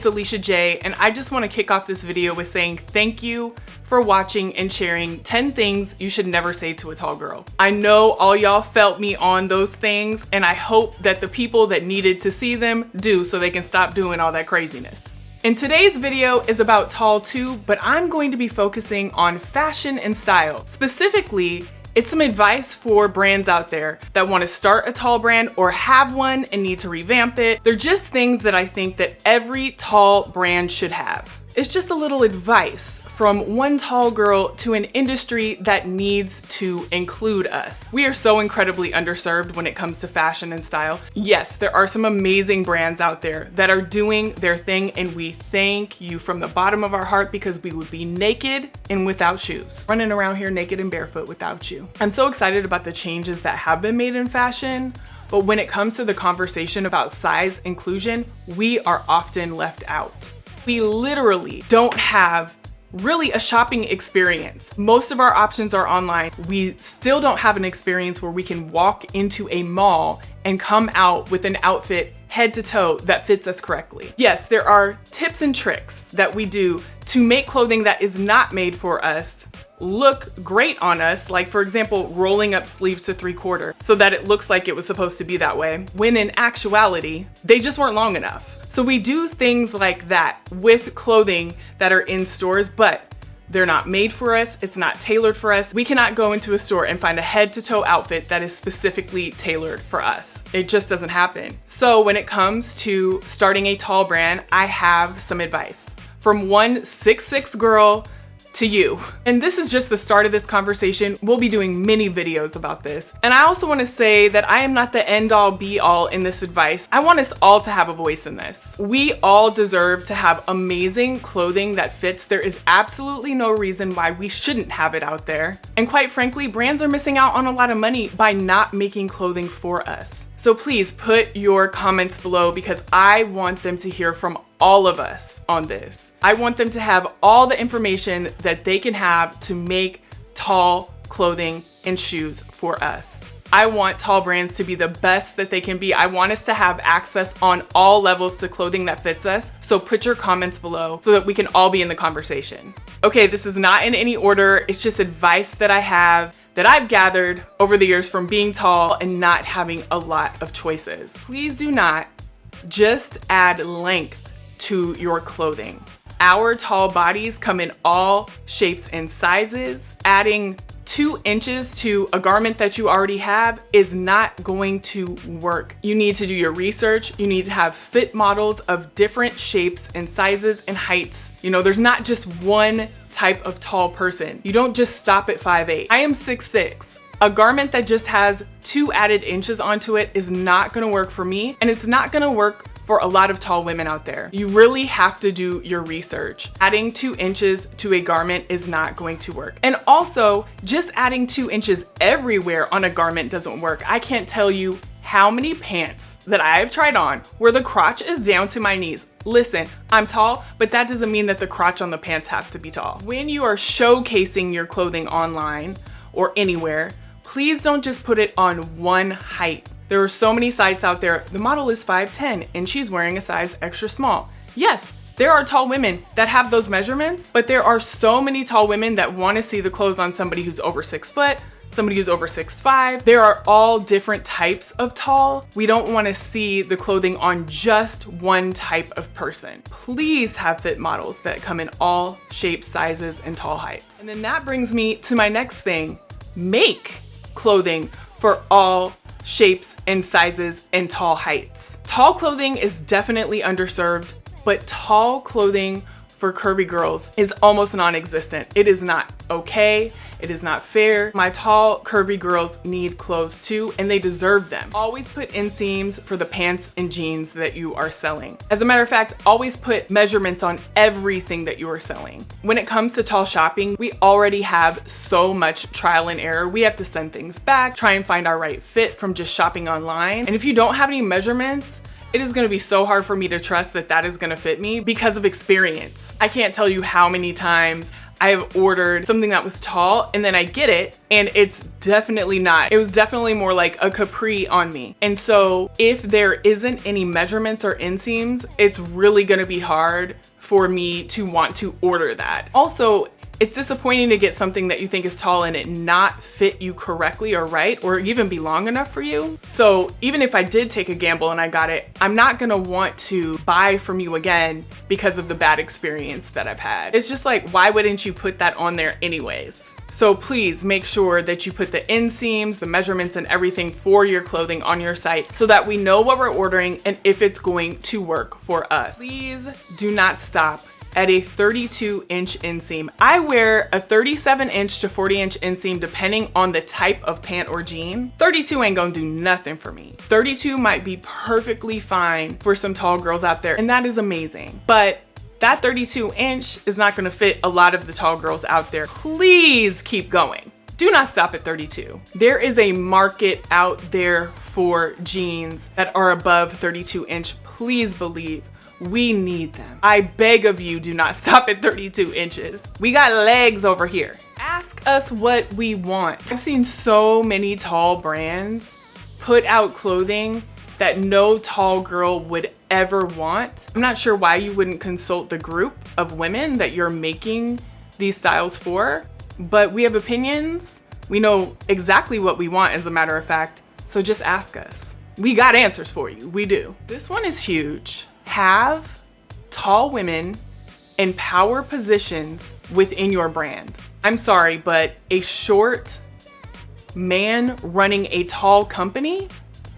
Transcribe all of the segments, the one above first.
it's Alicia J, and I just want to kick off this video with saying thank you for watching and sharing 10 things you should never say to a tall girl. I know all y'all felt me on those things, and I hope that the people that needed to see them do so they can stop doing all that craziness. And today's video is about tall too, but I'm going to be focusing on fashion and style. Specifically, it's some advice for brands out there that want to start a tall brand or have one and need to revamp it. They're just things that I think that every tall brand should have. It's just a little advice from one tall girl to an industry that needs to include us. We are so incredibly underserved when it comes to fashion and style. Yes, there are some amazing brands out there that are doing their thing, and we thank you from the bottom of our heart, because we would be naked and without shoes, running around here naked and barefoot without you. I'm so excited about the changes that have been made in fashion, but when it comes to the conversation about size inclusion, we are often left out. We literally don't have really a shopping experience. Most of our options are online. We still don't have an experience where we can walk into a mall and come out with an outfit head to toe that fits us correctly. Yes, there are tips and tricks that we do to make clothing that is not made for us look great on us, like for example, rolling up sleeves to 3/4 so that it looks like it was supposed to be that way, when in actuality, they just weren't long enough. So we do things like that with clothing that are in stores, but they're not made for us. It's not tailored for us. We cannot go into a store and find a head to toe outfit that is specifically tailored for us. It just doesn't happen. So when it comes to starting a tall brand, I have some advice from one 6'6" girl to you. And this is just the start of this conversation. We'll be doing many videos about this. And I also want to say that I am not the end all be all in this advice. I want us all to have a voice in this. We all deserve to have amazing clothing that fits. There is absolutely no reason why we shouldn't have it out there. And quite frankly, brands are missing out on a lot of money by not making clothing for us. So please put your comments below, because I want them to hear from all of us on this. I want them to have all the information that they can have to make tall clothing and shoes for us. I want tall brands to be the best that they can be. I want us to have access on all levels to clothing that fits us. So put your comments below so that we can all be in the conversation. Okay, this is not in any order. It's just advice that I have that I've gathered over the years from being tall and not having a lot of choices. Please do not just add length to your clothing. Our tall bodies come in all shapes and sizes. Adding 2 inches to a garment that you already have is not going to work. You need to do your research. You need to have fit models of different shapes and sizes and heights. You know, there's not just one type of tall person. You don't just stop at 5'8". I am 6'6". A garment that just has 2 added inches onto it is not gonna work for me, and it's not gonna work for a lot of tall women out there. You really have to do your research. Adding 2 inches to a garment is not going to work. And also, just adding 2 inches everywhere on a garment doesn't work. I can't tell you how many pants that I've tried on where the crotch is down to my knees. Listen, I'm tall, but that doesn't mean that the crotch on the pants have to be tall. When you are showcasing your clothing online or anywhere, please don't just put it on one height. There are so many sites out there. The model is 5'10" and she's wearing a size extra small. Yes, there are tall women that have those measurements, but there are so many tall women that want to see the clothes on somebody who's over 6 foot, somebody who's over 6'5". There are all different types of tall. We don't want to see the clothing on just one type of person. Please have fit models that come in all shapes, sizes, and tall heights. And then that brings me to my next thing. Make clothing for all shapes and sizes and tall heights. Tall clothing is definitely underserved, but tall clothing for curvy girls is almost non-existent. It is not okay. It is not fair. My tall, curvy girls need clothes too, and they deserve them. Always put inseams for the pants and jeans that you are selling. As a matter of fact, always put measurements on everything that you are selling. When it comes to tall shopping, we already have so much trial and error. We have to send things back, try and find our right fit from just shopping online. And if you don't have any measurements, it is gonna be so hard for me to trust that that is gonna fit me because of experience. I can't tell you how many times I have ordered something that was tall and then I get it and it's definitely not. It was definitely more like a capri on me. And so if there isn't any measurements or inseams, it's really gonna be hard for me to want to order that. Also, it's disappointing to get something that you think is tall and it not fit you correctly or right, or even be long enough for you. So even if I did take a gamble and I got it, I'm not gonna want to buy from you again because of the bad experience that I've had. It's just like, why wouldn't you put that on there anyways? So please make sure that you put the inseams, the measurements and everything for your clothing on your site so that we know what we're ordering and if it's going to work for us. Please do not stop at a 32-inch inseam. I wear a 37-inch to 40-inch inseam depending on the type of pant or jean. 32 ain't gonna do nothing for me. 32 might be perfectly fine for some tall girls out there, and that is amazing. But that 32-inch is not gonna fit a lot of the tall girls out there. Please keep going. Do not stop at 32. There is a market out there for jeans that are above 32-inch. Please believe. We need them. I beg of you, do not stop at 32 inches. We got legs over here. Ask us what we want. I've seen so many tall brands put out clothing that no tall girl would ever want. I'm not sure why you wouldn't consult the group of women that you're making these styles for, but we have opinions. We know exactly what we want, as a matter of fact, so just ask us. We got answers for you, we do. This one is huge. Have tall women in power positions within your brand. I'm sorry, but a short man running a tall company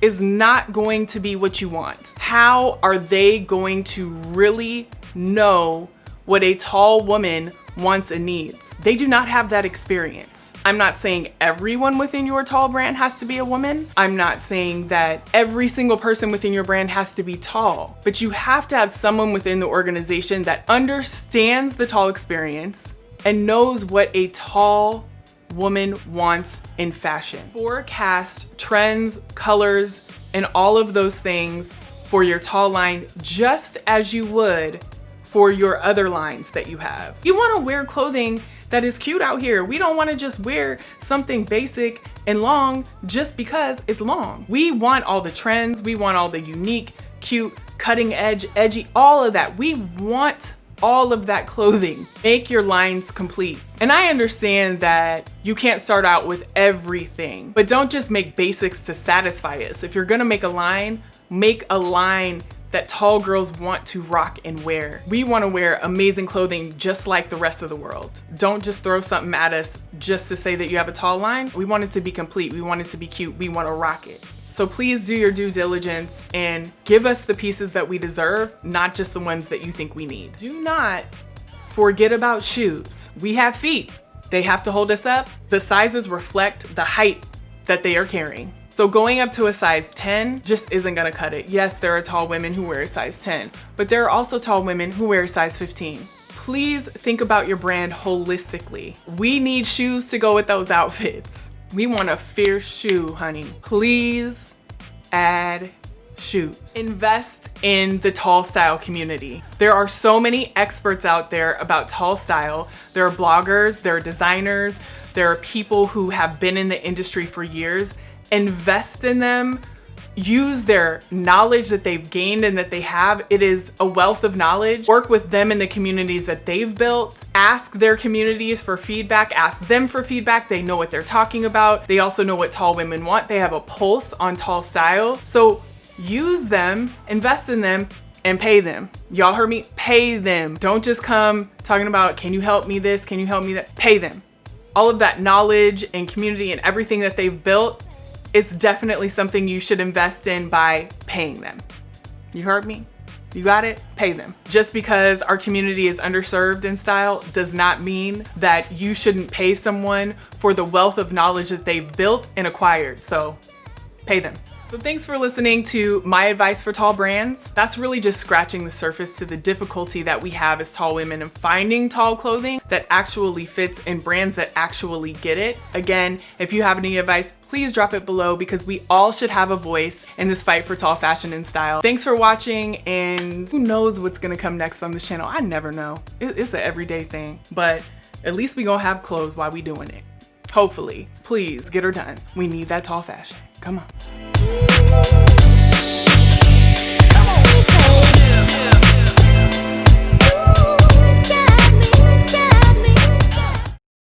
is not going to be what you want. How are they going to really know what a tall woman wants and needs? They do not have that experience. I'm not saying everyone within your tall brand has to be a woman. I'm not saying that every single person within your brand has to be tall, but you have to have someone within the organization that understands the tall experience and knows what a tall woman wants in fashion. Forecast trends, colors, and all of those things for your tall line just as you would for your other lines that you have. You want to wear clothing that is cute out here. We don't want to just wear something basic and long just because it's long. We want all the trends. We want all the unique, cute, cutting edge, edgy, all of that. We want all of that clothing. Make your lines complete. And I understand that you can't start out with everything, but don't just make basics to satisfy us. If you're gonna make a line that tall girls want to rock and wear. We want to wear amazing clothing just like the rest of the world. Don't just throw something at us just to say that you have a tall line. We want it to be complete. We want it to be cute. We want to rock it. So please do your due diligence and give us the pieces that we deserve, not just the ones that you think we need. Do not forget about shoes. We have feet. They have to hold us up. The sizes reflect the height that they are carrying. So going up to a size 10 just isn't gonna cut it. Yes, there are tall women who wear a size 10, but there are also tall women who wear a size 15. Please think about your brand holistically. We need shoes to go with those outfits. We want a fierce shoe, honey. Please add shoes. Invest in the tall style community. There are so many experts out there about tall style. There are bloggers, there are designers, there are people who have been in the industry for years. Invest in them, use their knowledge that they've gained and that they have. It is a wealth of knowledge. Work with them in the communities that they've built. Ask their communities for feedback, ask them for feedback. They know what they're talking about. They also know what tall women want. They have a pulse on tall style. So use them, invest in them, and pay them. Y'all heard me? Pay them. Don't just come talking about, can you help me this? Can you help me that? Pay them. All of that knowledge and community and everything that they've built, it's definitely something you should invest in by paying them. You heard me? You got it? Pay them. Just because our community is underserved in style does not mean that you shouldn't pay someone for the wealth of knowledge that they've built and acquired. So pay them. So thanks for listening to my advice for tall brands. That's really just scratching the surface to the difficulty that we have as tall women in finding tall clothing that actually fits in brands that actually get it. Again, if you have any advice, please drop it below because we all should have a voice in this fight for tall fashion and style. Thanks for watching, and who knows what's gonna come next on this channel. I never know. It's an everyday thing, but at least we gonna have clothes while we doing it. Hopefully. Please get her done. We need that tall fashion. Come on.